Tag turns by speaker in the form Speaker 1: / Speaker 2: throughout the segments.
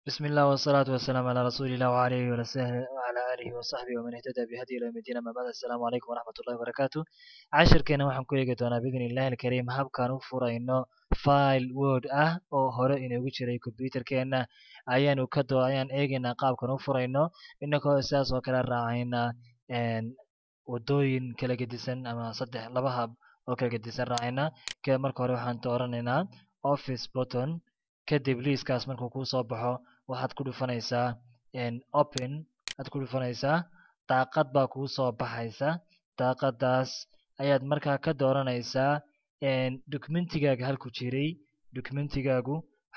Speaker 1: بسم الله والصلاة والسلام على رسول الله وعلى آله وصحبه ومن اهتدى بهدي إلى يوم الدين. أما بعد، السلام عليكم ورحمة الله وبركاته. cashirkeena waxaan ku eegi doonaa biidni illaahi alkariim habkaan u furayno file word ah oo hore inoogu jiray computerkeena ayaan eegaynaa qaabkan u furayno inagoo sidaas oo kale raacayna wadooyin kala gedisan ama laba hab oo kala gedisan raacayna. Marka hore waxaan dooranaynaa office button, kadib liiskaas markuu kuu soo baxo waxaad ku dhufanaysaa open, aad ku dhufanaysaa daaqad baa kuu soo baxaysa. daaqadaas ayaad markaa ka dooranaysaa documentigaaga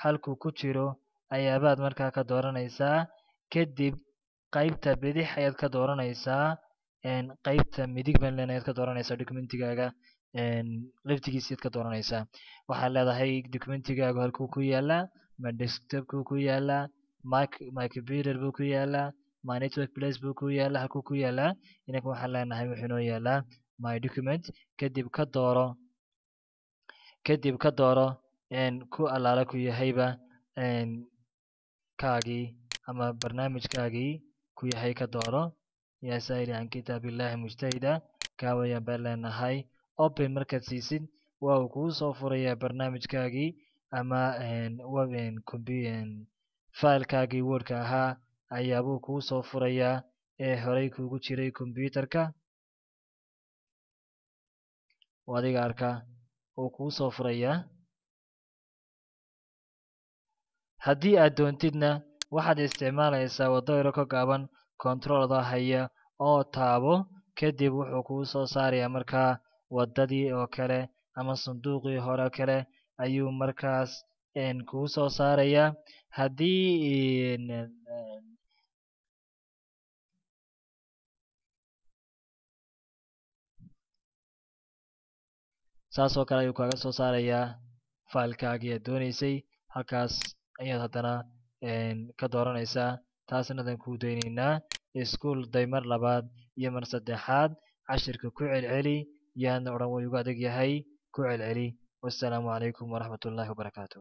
Speaker 1: halkuu ku jiro ayaabaad markaa ka dooranaysaa. kadib qaybta bidix ayaad ka dooranaysaa, qaybta midig ayaad ka dooranaysaa documentigaaga laftigiisiad ka dooranaysaa. waxaad leedahay documentigaagu halkuu ku yaalaa, ma desktopkuu ku yaalaa, my computer buu ku yaalaa, my network place buu ku yaalaa, halkuu ku yaalaa. inaka waxaan leenahay wuxuu inoo yaalaa my document. kadib ka dooro ku allaala ku yahayba kaagii ama barnaamijkaagii ku yahay ka dooro. yaa saa'ili can kitaabillahi mujtahida kaa wayaan baan leenahay. open markaad siisid waa uu kuu soo furayaa barnaamijkaagii ama filekaagii wordka ahaa ayaabuu kuu soo furayaa ee horey kuugu jiray computerka. adiga arkaa uu kuu soo furayaa. haddii aad doontidna waxaad isticmaalaysaa waddo yaro ka gaaban controlda haya oo taabo, kadib wuxuu kuu soo saarayaa markaa waddadii oo kale ama sanduuqii hore kale ayuu markaas kuu soo saarayaa. haddii saas oo kale ayuu kaaga soo saarayaa filekaagii aad doonaysay. halkaas ayaad haddana ka dooranaysaa. taasna adaan kuu daynaynaa. iskuul day mar labaad iyo mar saddexaad cashirka ku celceli, yaadna odhan way ugu adag yahay, ku celceli. wassalaamu calaykum waraxmatullaahi wabarakaatu.